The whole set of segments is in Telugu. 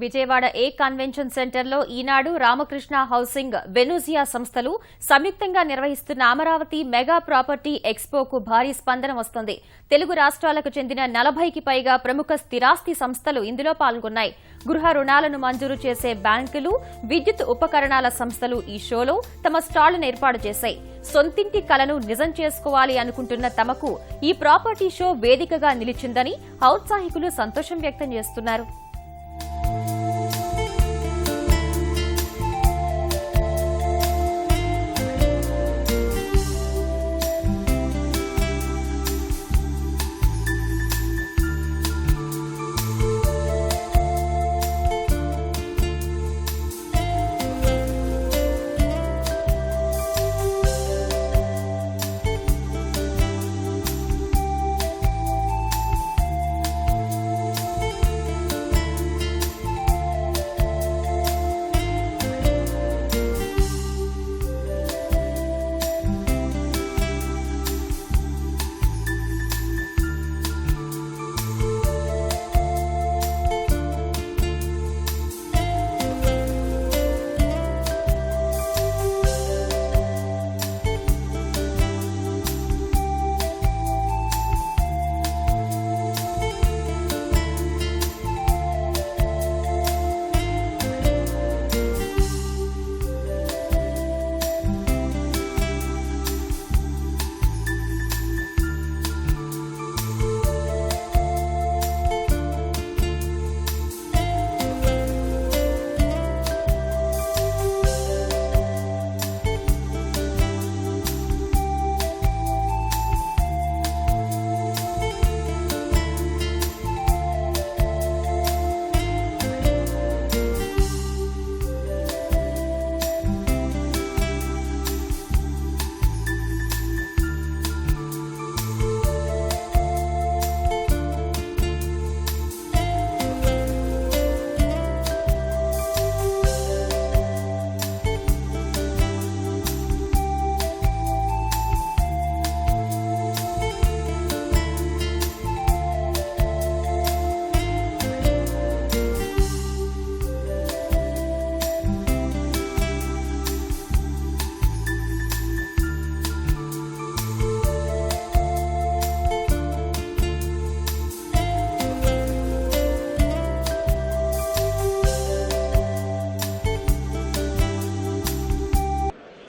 విజయవాడ ఏ కన్వెన్షన్ సెంటర్లో ఈనాడు రామకృష్ణ హౌసింగ్ వెనూజియా సంస్థలు సంయుక్తంగా నిర్వహిస్తున్న అమరావతి మెగా ప్రాపర్టీ ఎక్స్పోకు భారీ స్పందన వస్తోంది. తెలుగు రాష్ట్రాలకు చెందిన 40కి పైగా ప్రముఖ స్థిరాస్తి సంస్థలు ఇందులో పాల్గొన్నాయి. గృహ రుణాలను మంజూరు చేసే బ్యాంకులు, విద్యుత్ ఉపకరణాల సంస్థలు ఈ షోలో తమ స్టాళ్లను ఏర్పాటు చేశాయి. సొంతింటి కలను నిజం చేసుకోవాలి అనుకుంటున్న తమకు ఈ ప్రాపర్టీ షో వేదికగా నిలిచిందని ఔత్సాహికులు సంతోషం వ్యక్తం చేస్తున్నారు.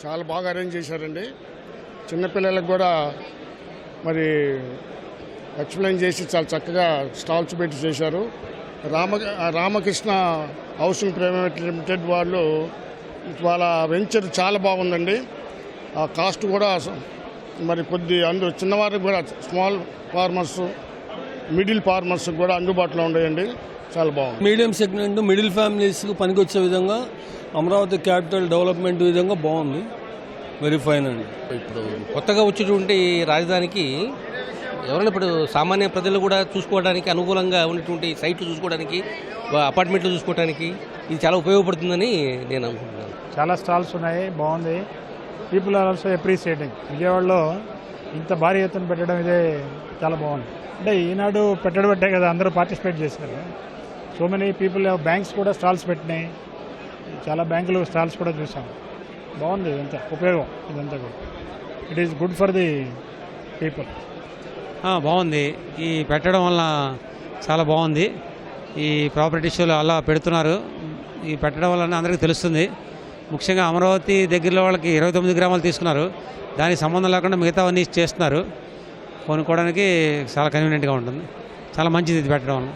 చాలా బాగా అరేంజ్ చేశారండి. చిన్నపిల్లలకు కూడా మరి ఎక్స్ప్లెయిన్ చేసి చాలా చక్కగా స్టాల్స్ పెట్టి చేశారు. రామకృష్ణ హౌసింగ్ ప్రైవేట్ లిమిటెడ్ వాళ్ళు వాళ్ళ వెంచర్ చాలా బాగుందండి. ఆ కాస్ట్ కూడా మరి కొద్ది చిన్నవారికి కూడా స్మాల్ ఫార్మర్స్, మిడిల్ ఫార్మర్స్ కూడా అందుబాటులో ఉన్నాయండి. చాలా బాగుంది. మీడియం సెగ్మెంట్, మిడిల్ ఫ్యామిలీస్కి పనికొచ్చే విధంగా అమరావతి క్యాపిటల్ డెవలప్మెంట్ విధంగా బాగుంది. వెరీ ఫైన్ అండి. ఇప్పుడు కొత్తగా వచ్చేటువంటి రాజధానికి ఎవరైనా ఇప్పుడు సామాన్య ప్రజలు కూడా చూసుకోవడానికి అనుకూలంగా ఉన్నటువంటి సైట్లు చూసుకోవడానికి, అపార్ట్మెంట్లు చూసుకోవడానికి ఇది చాలా ఉపయోగపడుతుందని నేను అనుకుంటున్నాను. చాలా స్టాల్స్ ఉన్నాయి, బాగుంది. People are also appreciating. విజయవాడలో ఇంత భారీ ఎత్తున పెట్టడం ఇదే చాలా బాగుంది. అంటే ఈనాడు పెట్టే కదా అందరూ పార్టిసిపేట్ చేశారు. సో మెనీ పీపుల్, బ్యాంక్స్ కూడా స్టాల్స్ పెట్టినాయి. చాలా బ్యాంకులు స్టాల్స్ కూడా చూసాం. బాగుంది. ఇదంతా ఉపయోగం. ఇదంతా కూడా it is good for the people. బాగుంది. ఈ పెట్టడం వల్ల చాలా బాగుంది. ఈ ప్రాపర్టీ షోలు అలా పెడుతున్నారు. ఈ పెట్టడం వల్ల అందరికీ తెలుస్తుంది. ముఖ్యంగా అమరావతి దగ్గరలో వాళ్ళకి 29 గ్రామాలు తీసుకున్నారు. దానికి సంబంధం లేకుండా మిగతావన్నీ చేస్తున్నారు. కొనుక్కోవడానికి చాలా కన్వీనియంట్గా ఉంటుంది. చాలా మంచిది ఇది పెట్టడం వల్ల.